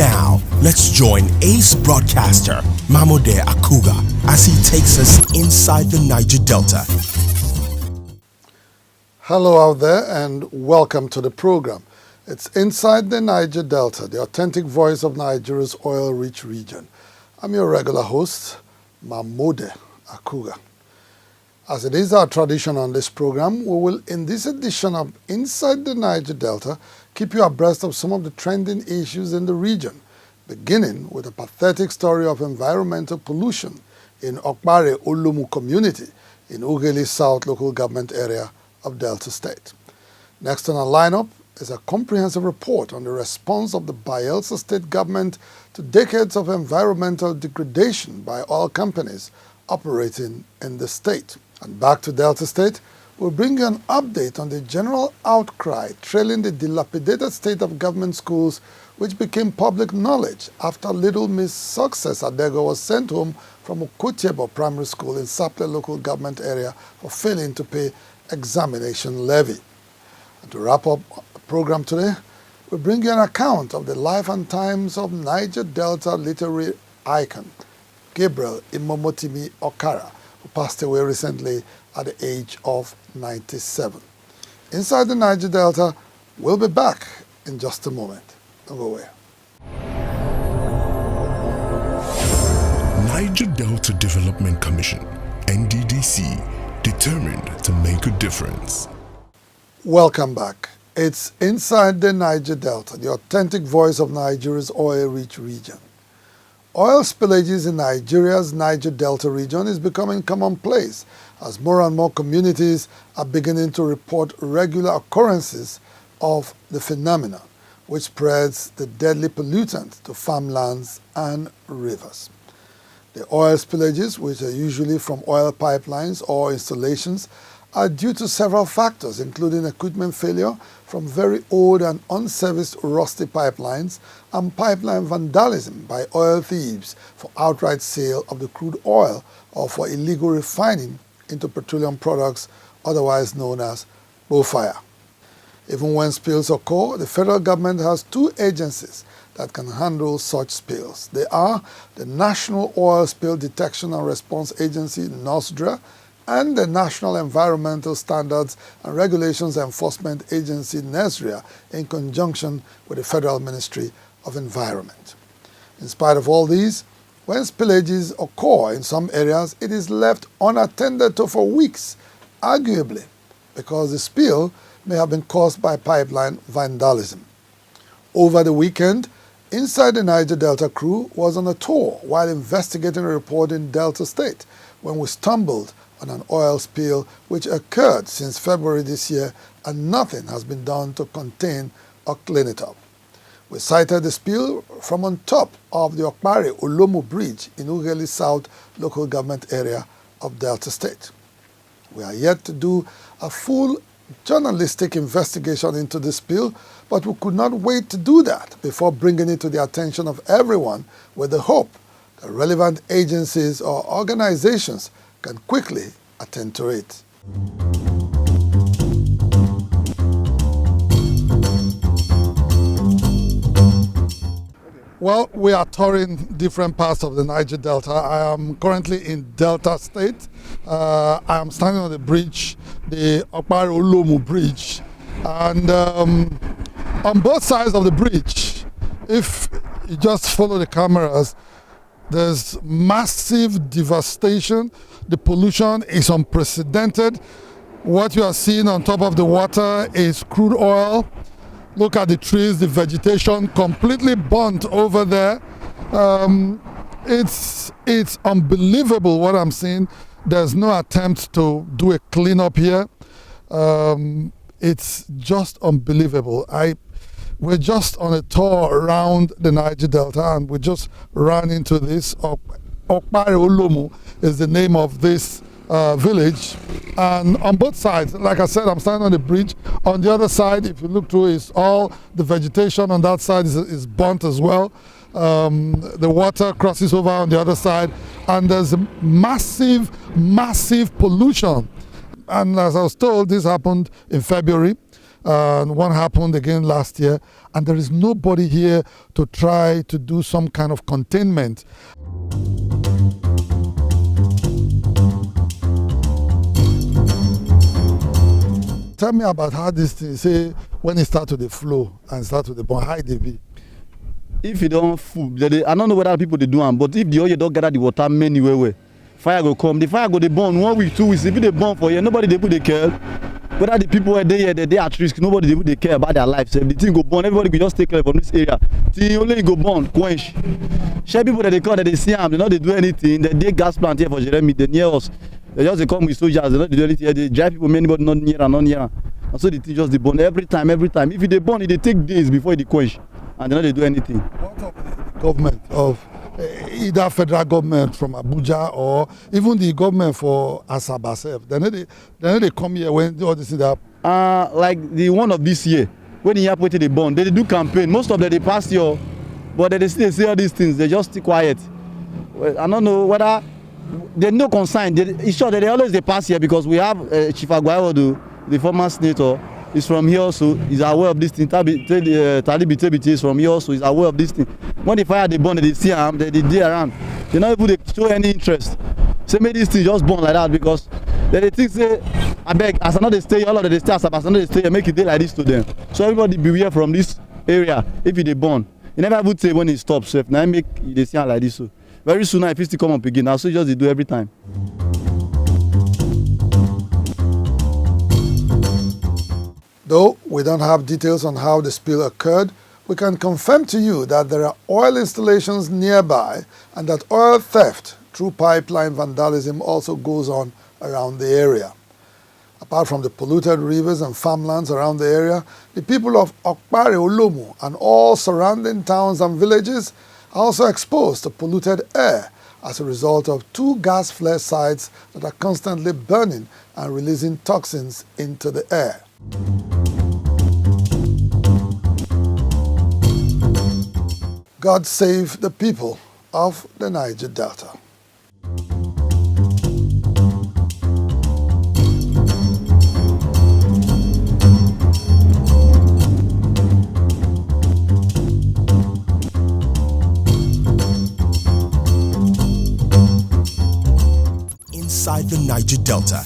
Now, let's join ace broadcaster Mamode Akuga as he takes us inside the Niger Delta. Hello out there and welcome to the program. It's Inside the Niger Delta, the authentic voice of Nigeria's oil-rich region. I'm your regular host, Mamode Akuga. As it is our tradition on this program, we will, in this edition of Inside the Niger Delta, keep you abreast of some of the trending issues in the region, beginning with a pathetic story of environmental pollution in Okpare Olomu community in Ughelli South local government area of Delta State. Next on our lineup is a comprehensive report on the response of the Bayelsa State Govt to decades of environmental degradation by oil companies operating in the state. And back to Delta State, we'll bring you an update on the general outcry trailing the dilapidated state of government schools, which became public knowledge after Little Miss Success Adego was sent home from Okutiebo Primary School in Saple local government area for failing to pay examination levy. And to wrap up the program today, we'll bring you an account of the life and times of Niger Delta literary icon, Gabriel Okara, who passed away recently at the age of 97. Inside the Niger Delta, we'll be back in just a moment. Don't go away. Niger Delta Development Commission, NDDC, determined to make a difference. Welcome back. It's Inside the Niger Delta, the authentic voice of Nigeria's oil-rich region. Oil spillages in Nigeria's Niger Delta region is becoming commonplace as more and more communities are beginning to report regular occurrences of the phenomenon, which spreads the deadly pollutant to farmlands and rivers. The oil spillages, which are usually from oil pipelines or installations, are due to several factors, including equipment failure from very old and unserviced rusty pipelines and pipeline vandalism by oil thieves for outright sale of the crude oil or for illegal refining into petroleum products, otherwise known as fire. Even when spills occur, the federal government has two agencies that can handle such spills. They are the National Oil Spill Detection and Response Agency, NOSDRA, and the National Environmental Standards and Regulations Enforcement Agency, NESRIA, in conjunction with the Federal Ministry of Environment. In spite of all these, when spillages occur in some areas, it is left unattended to for weeks, arguably because the spill may have been caused by pipeline vandalism. Over the weekend, Inside the Niger Delta crew was on a tour while investigating a report in Delta State when we stumbled on an oil spill which occurred since February this year and nothing has been done to contain or clean it up. We sighted the spill from on top of the Okpare Olomu bridge in Ughelli South local government area of Delta State. We are yet to do a full journalistic investigation into the spill, but we could not wait to do that before bringing it to the attention of everyone with the hope that relevant agencies or organizations can quickly attend to it. Well, we are touring different parts of the Niger Delta. I am currently in Delta State. I am standing on the bridge, the Okpare Olomu bridge. And on both sides of the bridge, if you just follow the cameras, there's massive devastation. The pollution is unprecedented. What you are seeing on top of the water is crude oil. Look at the trees, the vegetation completely burnt over there. It's unbelievable what I'm seeing. There's no attempt to do a cleanup here. It's just unbelievable. We're just on a tour around the Niger Delta and we just ran into this. Okpare Olomu is the name of this village, and on both sides, like I said, I'm standing on the bridge. On the other side, if you look through, is all the vegetation on that side is burnt as well. The water crosses over on the other side, and there's a massive pollution. And as I was told, this happened in February. One happened again last year, and there is nobody here to try to do some kind of containment. Tell me about how this thing, say, when it starts to the flow and start to the burn, how they be? If you don't fool, I don't know what other people they do, but if the oil don't gather the water many way, fire go come. The fire go they burn 1 week, 2 weeks. If they burn for you, nobody they care. Whether the people are there, they at risk. Nobody they care about their lives. If the thing go burn, everybody go just take care from this area. The only go burn, quench. Share people that they call that they see them, they know they do anything. They gas plant here for Jeremy, they near us. They just they come with soldiers. They know they do anything. They drive people, many but not near and not near. And so the thing just they burn every time. If they burn, they take days before they quench. And they know they do anything. What of the government of either federal government from Abuja or even the government for Asaba self? They come here when all this is up. Like the one of this year, when the airport they burn, they do campaign. Most of them they pass here, but they still say all these things. They just stay quiet. Well, I don't know whether they no concern. It's sure that they always they pass here because we have Chief Agwayodu, the former senator. Is from here also, he's aware of this thing. Talibi Tebiti is from here also, he's aware of this thing. When they fire the burn, they see him, they around. They not able to show any interest. So make this thing just burn like that because they think say, I beg, as another stay, all of them they stay, as another stay, make it day like this to them. So everybody beware from this area if they burn. You never would say when it stops, so if now make they see like this. So very soon if it still come up again, now so just they do every time. Though we don't have details on how the spill occurred, we can confirm to you that there are oil installations nearby and that oil theft through pipeline vandalism also goes on around the area. Apart from the polluted rivers and farmlands around the area, the people of Okpare Olomu and all surrounding towns and villages are also exposed to polluted air as a result of 2 gas flare sites that are constantly burning and releasing toxins into the air. God save the people of the Niger Delta. Inside the Niger Delta.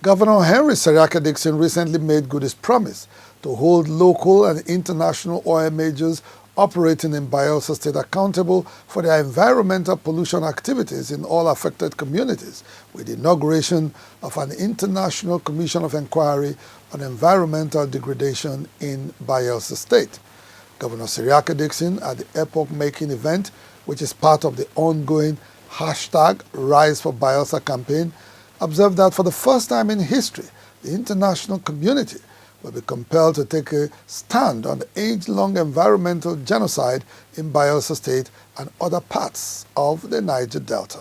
Governor Henry Seriake Dickson recently made good his promise to hold local and international oil majors operating in Bayelsa State accountable for their environmental pollution activities in all affected communities with the inauguration of an International Commission of Inquiry on Environmental Degradation in Bayelsa State. Governor Seriake Dickson at the epoch-making event, which is part of the ongoing #Rise for Bayelsa campaign, observed that for the first time in history, the international community will be compelled to take a stand on the age-long environmental genocide in Bayelsa State and other parts of the Niger Delta.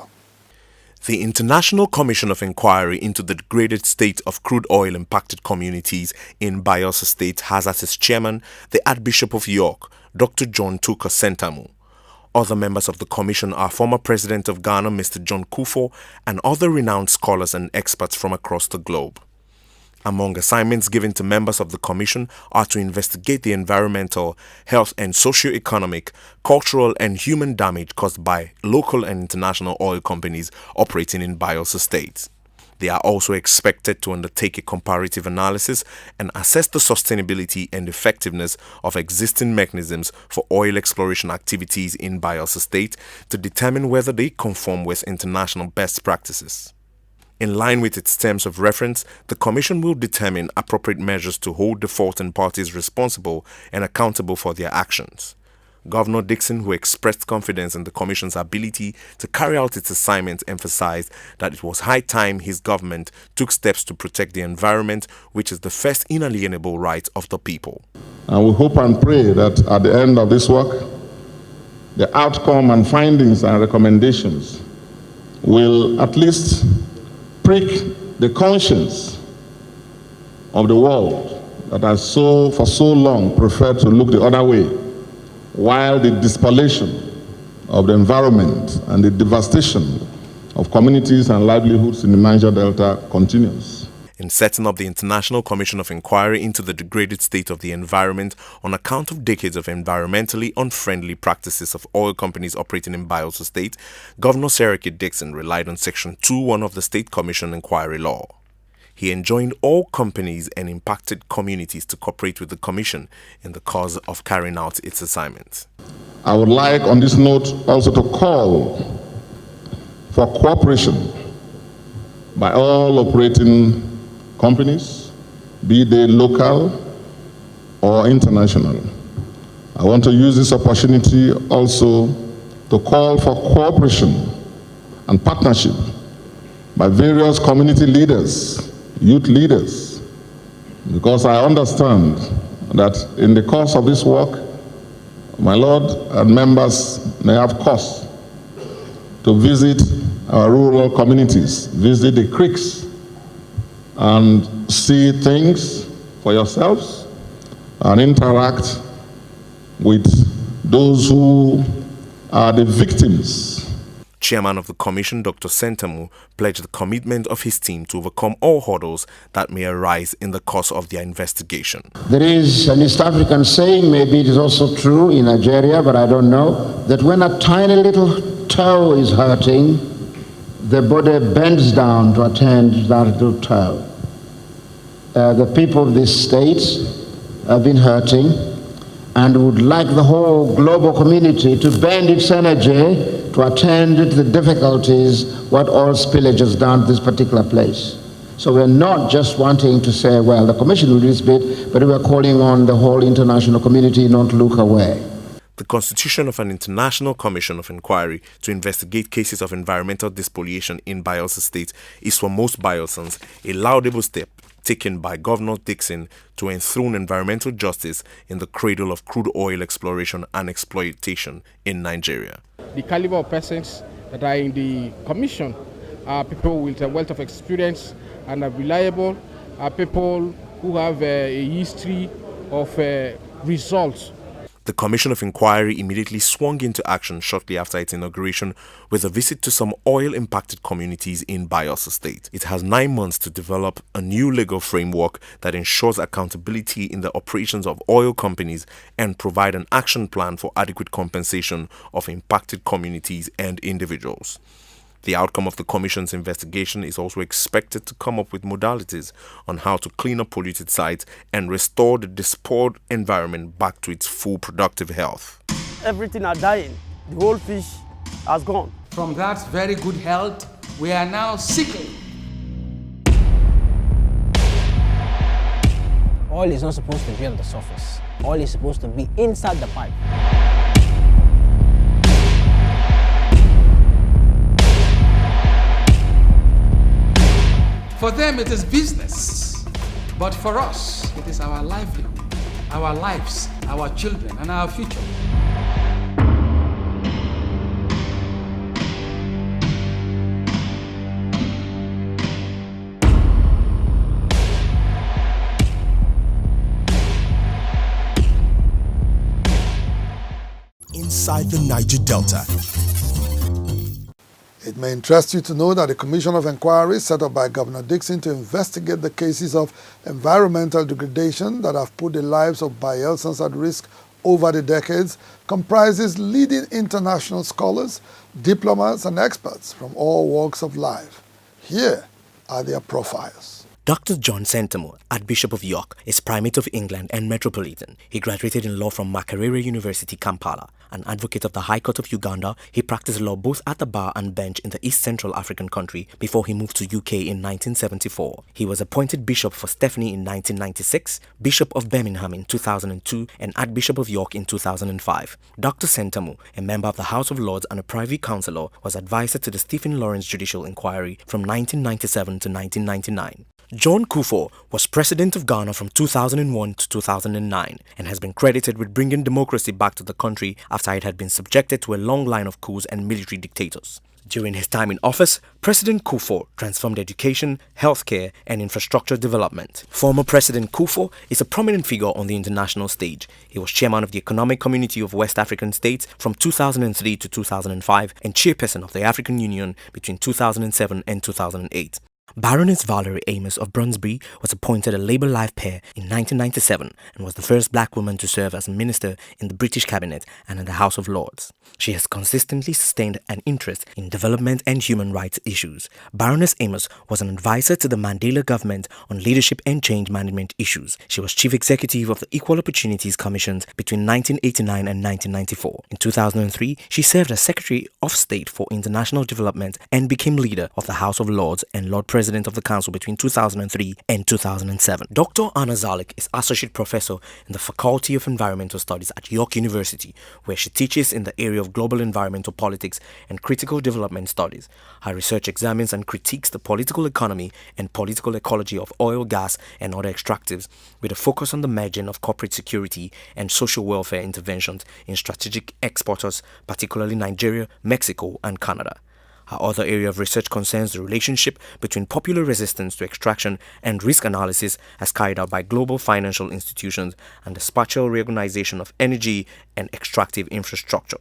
The International Commission of Inquiry into the degraded state of crude oil impacted communities in Bayelsa State has as its chairman the Archbishop of York, Dr. John Tuka Sentamu. Other members of the commission are former President of Ghana, Mr. John Kufuor, and other renowned scholars and experts from across the globe. Among assignments given to members of the commission are to investigate the environmental, health and socio-economic, cultural and human damage caused by local and international oil companies operating in Bayelsa State. They are also expected to undertake a comparative analysis and assess the sustainability and effectiveness of existing mechanisms for oil exploration activities in Bayelsa State to determine whether they conform with international best practices. In line with its terms of reference, the Commission will determine appropriate measures to hold defaulting parties responsible and accountable for their actions. Governor Dickson, who expressed confidence in the Commission's ability to carry out its assignment, emphasized that it was high time his government took steps to protect the environment, which is the first inalienable right of the people. And we hope and pray that at the end of this work, the outcome and findings and recommendations will at least prick the conscience of the world that has for so long preferred to look the other way, while the depopulation of the environment and the devastation of communities and livelihoods in the Niger Delta continues. in setting up the International Commission of Inquiry into the degraded state of the environment on account of decades of environmentally unfriendly practices of oil companies operating in Bayelsa State, Governor Dickson relied on Section 2(1) of the State Commission Inquiry Law. He enjoined all companies and impacted communities to cooperate with the Commission in the cause of carrying out its assignment. I would like on this note also to call for cooperation by all operating companies, be they local or international. I want to use this opportunity also to call for cooperation and partnership by various community leaders, youth leaders, because I understand that in the course of this work, my Lord and members may have cause to visit our rural communities, visit the creeks, and see things for yourselves and interact with those who are the victims. Chairman of the Commission, Dr. Sentamu, pledged the commitment of his team to overcome all hurdles that may arise in the course of their investigation. There is an East African saying, maybe it is also true in Nigeria, but I don't know, that when a tiny little toe is hurting, the body bends down to attend that little toe. The people of this state have been hurting and would like the whole global community to bend its energy to attend to the difficulties what oil spillage has done to this particular place. So we're not just wanting to say, well, the Commission will do this bit, but we're calling on the whole international community not to look away. The constitution of an International Commission of Inquiry to investigate cases of environmental despoliation in Bayelsa State is for most Bayelsans a laudable step taken by Governor Dickson to enthrone environmental justice in the cradle of crude oil exploration and exploitation in Nigeria. The caliber of persons that are in the commission are people with a wealth of experience and are reliable, are people who have a history of results. The Commission of Inquiry immediately swung into action shortly after its inauguration with a visit to some oil-impacted communities in Bayelsa State. It has 9 months to develop a new legal framework that ensures accountability in the operations of oil companies and provide an action plan for adequate compensation of impacted communities and individuals. The outcome of the Commission's investigation is also expected to come up with modalities on how to clean up polluted sites and restore the despoiled environment back to its full productive health. Everything are dying. The whole fish has gone. From that very good health, we are now sickly. Oil is not supposed to be on the surface. Oil is supposed to be inside the pipe. For them, it is business. But for us, it is our livelihood, our lives, our children, and our future. Inside the Niger Delta. It may interest you to know that the Commission of Inquiry set up by Governor Dickson to investigate the cases of environmental degradation that have put the lives of Bayelsans at risk over the decades comprises leading international scholars, diplomats, and experts from all walks of life. Here are their profiles. Dr. John Sentamu, Archbishop of York, is Primate of England and Metropolitan. He graduated in law from Makerere University, Kampala. An advocate of the High Court of Uganda, he practiced law both at the bar and bench in the East Central African country before he moved to UK in 1974. He was appointed Bishop for Stephanie in 1996, Bishop of Birmingham in 2002, and Archbishop of York in 2005. Dr. Sentamu, a member of the House of Lords and a Privy Councillor, was advisor to the Stephen Lawrence Judicial Inquiry from 1997 to 1999. John Kufuor was President of Ghana from 2001 to 2009 and has been credited with bringing democracy back to the country after it had been subjected to a long line of coups and military dictators. During his time in office, President Kufuor transformed education, healthcare, and infrastructure development. Former President Kufuor is a prominent figure on the international stage. He was chairman of the Economic Community of West African States from 2003 to 2005 and chairperson of the African Union between 2007 and 2008. Baroness Valerie Amos of Brunsbury was appointed a Labour Life Peer in 1997 and was the first black woman to serve as a minister in the British Cabinet and in the House of Lords. She has consistently sustained an interest in development and human rights issues. Baroness Amos was an advisor to the Mandela government on leadership and change management issues. She was chief executive of the Equal Opportunities Commissions between 1989 and 1994. In 2003, she served as Secretary of State for International Development and became leader of the House of Lords and Lord President of the Council between 2003 and 2007. Dr. Anna Zalik is Associate Professor in the Faculty of Environmental Studies at York University, where she teaches in the area of global environmental politics and critical development studies. Her research examines and critiques the political economy and political ecology of oil, gas, and other extractives, with a focus on the merging of corporate security and social welfare interventions in strategic exporters, particularly Nigeria, Mexico, and Canada. Her other area of research concerns the relationship between popular resistance to extraction and risk analysis as carried out by global financial institutions and the spatial reorganization of energy and extractive infrastructure.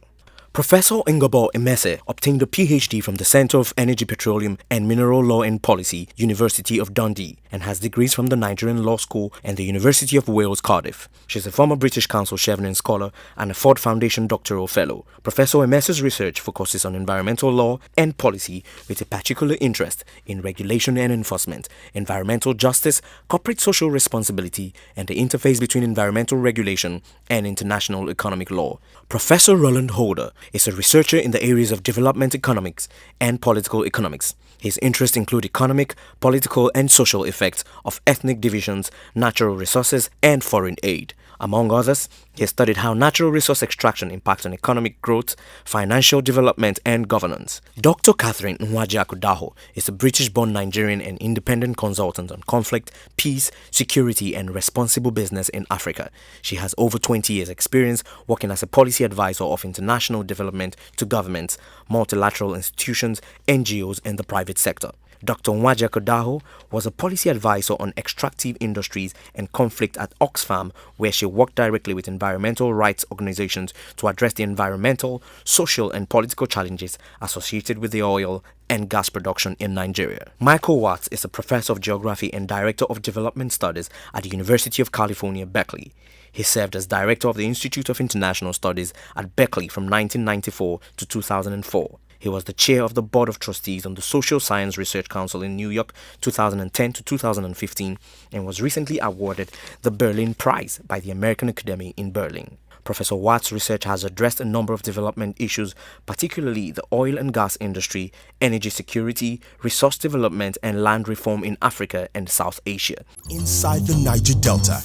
Professor Ngabo Emese obtained a PhD from the Center of Energy, Petroleum and Mineral Law and Policy, University of Dundee, and has degrees from the Nigerian Law School and the University of Wales, Cardiff. She is a former British Council Chevening Scholar and a Ford Foundation Doctoral Fellow. Professor Emese's research focuses on environmental law and policy with a particular interest in regulation and enforcement, environmental justice, corporate social responsibility, and the interface between environmental regulation and international economic law. Professor Roland Holder is a researcher in the areas of development economics and political economics. His interests include economic, political, and social effects of ethnic divisions, natural resources, and foreign aid. Among others, he has studied how natural resource extraction impacts on economic growth, financial development, and governance. Dr. Catherine Nwaji-Akudaho is a British-born Nigerian and independent consultant on conflict, peace, security, and responsible business in Africa. She has over 20 years' experience working as a policy advisor of international development to governments, multilateral institutions, NGOs, and the private sector. Dr. Nwaji-Akudaho was a policy advisor on extractive industries and conflict at Oxfam, where she worked directly with environmental rights organizations to address the environmental, social, and political challenges associated with the oil and gas production in Nigeria. Michael Watts is a professor of geography and director of development studies at the University of California, Berkeley. He served as director of the Institute of International Studies at Berkeley from 1994 to 2004. He was the chair of the Board of Trustees on the Social Science Research Council in New York 2010 to 2015 and was recently awarded the Berlin Prize by the American Academy in Berlin. Professor Watt's research has addressed a number of development issues, particularly the oil and gas industry, energy security, resource development, and land reform in Africa and South Asia. Inside the Niger Delta.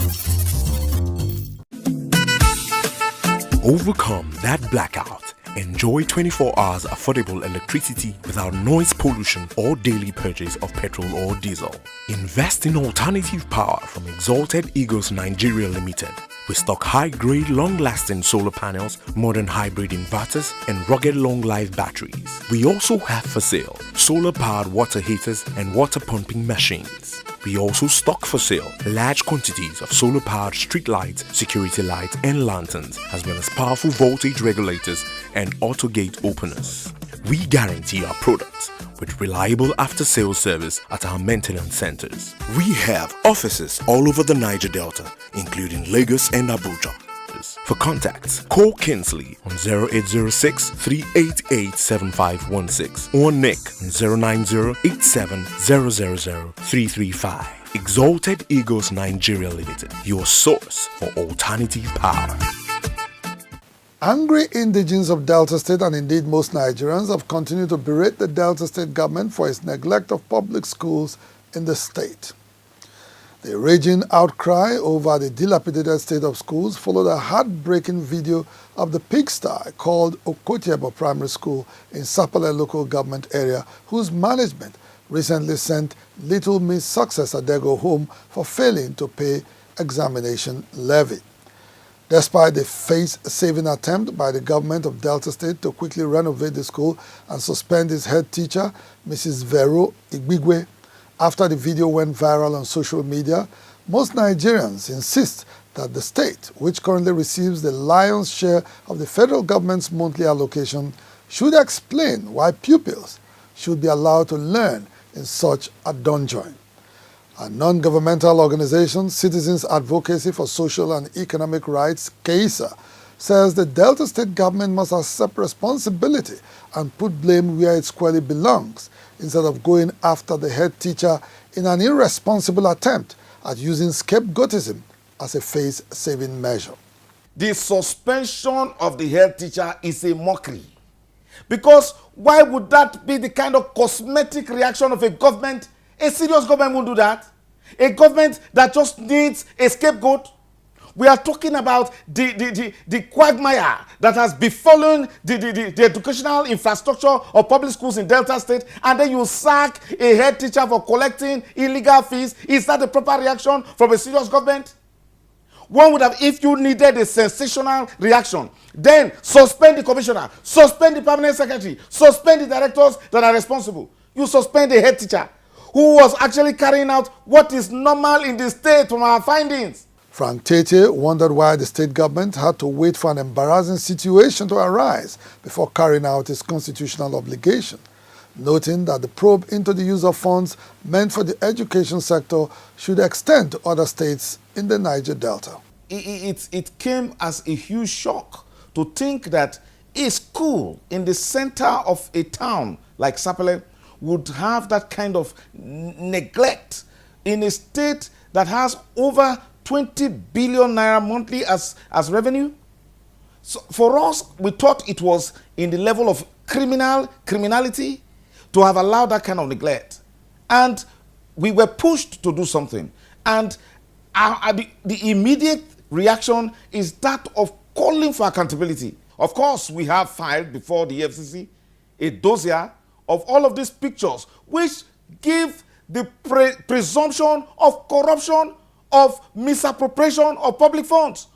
Overcome that blackout. Enjoy 24 hours affordable electricity without noise pollution or daily purchase of petrol or diesel. Invest in alternative power from Exalted Eagles Nigeria Limited. We stock high-grade, long-lasting solar panels, modern hybrid inverters, and rugged long-life batteries. We also have for sale solar-powered water heaters and water pumping machines. We also stock for sale large quantities of solar-powered street lights, security lights, and lanterns, as well as powerful voltage regulators and auto gate openers. We guarantee our products with reliable after-sales service at our maintenance centers. We have offices all over the Niger Delta, including Lagos and Abuja. For contacts, call Kinsley on 0806 388 7516 or Nick on 090 335. Exalted Eagles Nigeria Limited, your source for alternative power. Angry indigents of Delta State and indeed most Nigerians have continued to berate the Delta State government for its neglect of public schools in the state. The raging outcry over the dilapidated state of schools followed a heartbreaking video of the pigsty called Okotiebo Primary School in Sapele local government area, whose management recently sent Little Miss Success Adego home for failing to pay examination levy. Despite the face-saving attempt by the government of Delta State to quickly renovate the school and suspend its head teacher, Mrs. Vero Igbigwe, after the video went viral on social media, most Nigerians insist that the state, which currently receives the lion's share of the federal government's monthly allocation, should explain why pupils should be allowed to learn in such a dungeon. A non-governmental organization, Citizens Advocacy for Social and Economic Rights, CASA, says the Delta State government must accept responsibility and put blame where it squarely belongs, instead of going after the head teacher in an irresponsible attempt at using scapegoatism as a face-saving measure. The suspension of the head teacher is a mockery. Because why would that be the kind of cosmetic reaction of a government? A serious government won't do that. A government that just needs a scapegoat. We are talking about the quagmire that has befallen the educational infrastructure of public schools in Delta State, and then you sack a head teacher for collecting illegal fees. Is that the proper reaction from a serious government? One would have, if you needed a sensational reaction, then suspend the commissioner, suspend the permanent secretary, suspend the directors that are responsible. You suspend the head teacher who was actually carrying out what is normal in the state from our findings. Frank Tete wondered why the state government had to wait for an embarrassing situation to arise before carrying out its constitutional obligation, noting that the probe into the use of funds meant for the education sector should extend to other states in the Niger Delta. It came as a huge shock to think that a school in the center of a town like Sapele would have that kind of neglect in a state that has over 20 billion naira monthly as revenue. So for us, we thought it was in the level of criminality to have allowed that kind of neglect. And we were pushed to do something. And the immediate reaction is that of calling for accountability. Of course, we have filed before the EFCC a dossier of all of these pictures which give the presumption of corruption, of misappropriation of public funds.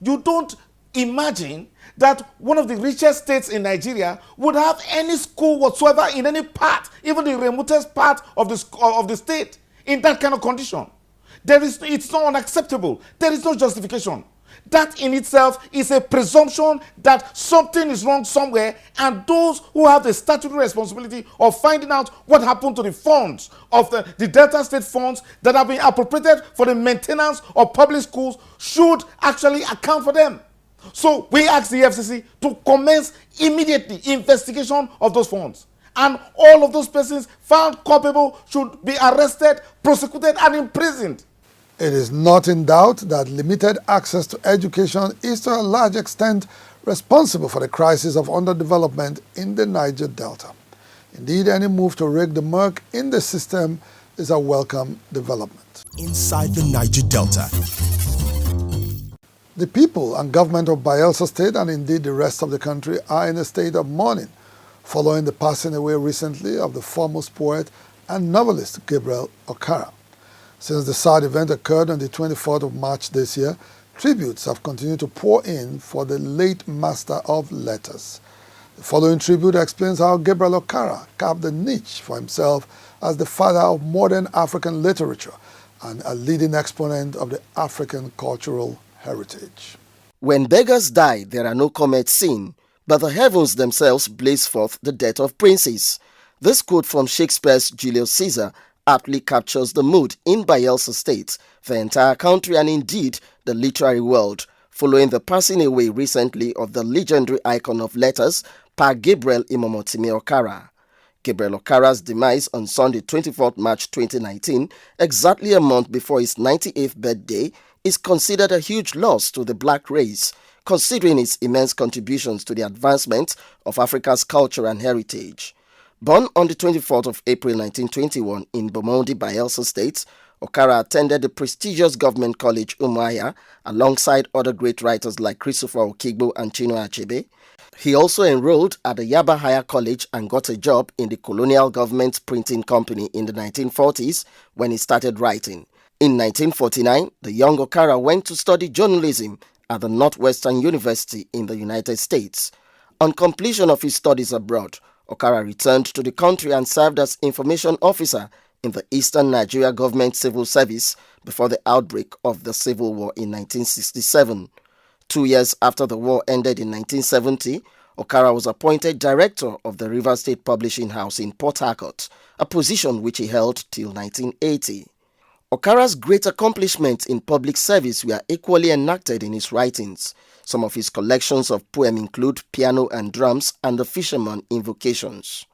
You don't imagine that one of the richest states in Nigeria would have any school whatsoever in any part, even the remotest part of the state, in that kind of condition. It's not unacceptable. There is no justification. That in itself is a presumption that something is wrong somewhere, and those who have the statutory responsibility of finding out what happened to the funds of the Delta State funds that have been appropriated for the maintenance of public schools should actually account for them. So we ask the EFCC to commence immediately investigation of those funds. And all of those persons found culpable should be arrested, prosecuted, and imprisoned. It is not in doubt that limited access to education is to a large extent responsible for the crisis of underdevelopment in the Niger Delta. Indeed, any move to rig the murk in the system is a welcome development. Inside the Niger Delta. The people and government of Bayelsa State, and indeed the rest of the country, are in a state of mourning following the passing away recently of the foremost poet and novelist Gabriel Okara. Since the sad event occurred on the 24th of March this year, tributes have continued to pour in for the late master of letters. The following tribute explains how Gabriel Okara carved a niche for himself as the father of modern African literature and a leading exponent of the African cultural heritage. When beggars die, there are no comets seen, but the heavens themselves blaze forth the death of princes. This quote from Shakespeare's Julius Caesar aptly captures the mood in Bayelsa State, the entire country, and indeed the literary world, following the passing away recently of the legendary icon of letters, Pa Gabriel Imomotimi Okara. Gabriel Okara's demise on Sunday, 24th March 2019, exactly a month before his 98th birthday, is considered a huge loss to the black race, considering his immense contributions to the advancement of Africa's culture and heritage. Born on the 24th of April 1921 in Bomondi, Bayelsa State, Okara attended the prestigious government college Umuahia alongside other great writers like Christopher Okigbo and Chinua Achebe. He also enrolled at the Yaba Higher College and got a job in the colonial government printing company in the 1940s when he started writing. In 1949, the young Okara went to study journalism at the Northwestern University in the United States. On completion of his studies abroad, Okara returned to the country and served as information officer in the Eastern Nigeria Government Civil Service before the outbreak of the Civil War in 1967. 2 years after the war ended in 1970, Okara was appointed director of the River State Publishing House in Port Harcourt, a position which he held till 1980. Okara's great accomplishments in public service were equally enacted in his writings. Some of his collections of poems include Piano and Drums and The Fisherman Invocations.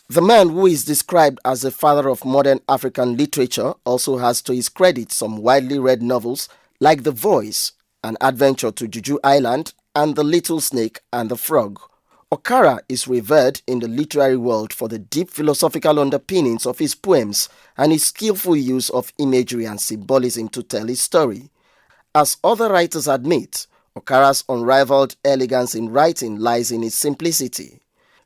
The man who is described as the father of modern African literature also has to his credit some widely read novels like The Voice, An Adventure to Juju Island, and The Little Snake and the Frog. Okara is revered in the literary world for the deep philosophical underpinnings of his poems and his skillful use of imagery and symbolism to tell his story. As other writers admit, Okara's unrivaled elegance in writing lies in his simplicity.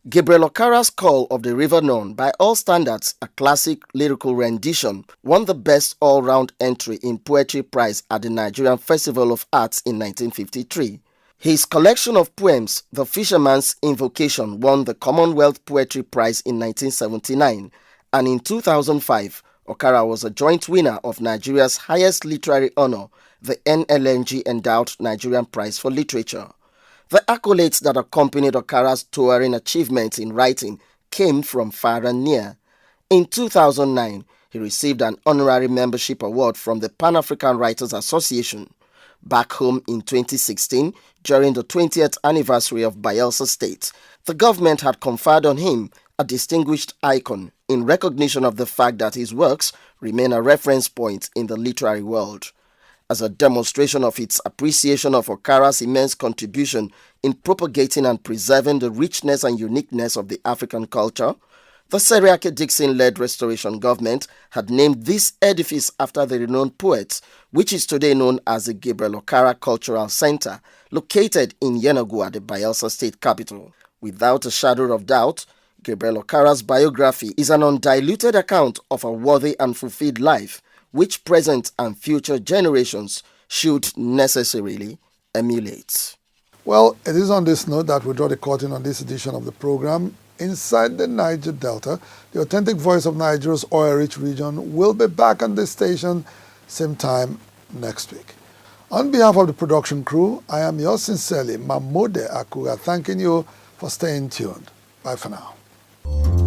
Gabriel Okara's Call of the River Nun, by all standards a classic lyrical rendition, won the Best All-Round Entry in Poetry Prize at the Nigerian Festival of Arts in 1953. His collection of poems, The Fisherman's Invocation, won the Commonwealth Poetry Prize in 1979, and in 2005, Okara was a joint winner of Nigeria's highest literary honor, the NLNG Endowed Nigerian Prize for Literature. The accolades that accompanied Okara's towering achievements in writing came from far and near. In 2009, he received an honorary membership award from the Pan-African Writers Association. Back home in 2016, during the 20th anniversary of Bayelsa State, the government had conferred on him a distinguished icon in recognition of the fact that his works remain a reference point in the literary world. As a demonstration of its appreciation of Okara's immense contribution in propagating and preserving the richness and uniqueness of the African culture, the Seriake Dickson-led restoration government had named this edifice after the renowned poet, which is today known as the Gabriel Okara Cultural Center, located in Yenagoa, the Bayelsa state capital. Without a shadow of doubt, Gabriel Okara's biography is an undiluted account of a worthy and fulfilled life, which present and future generations should necessarily emulate. Well, it is on this note that we draw the curtain on this edition of the program. Inside the Niger Delta, the authentic voice of Nigeria's oil-rich region will be back on this station same time next week. On behalf of the production crew, I am yours sincerely, Mamode Akuga, thanking you for staying tuned. Bye for now.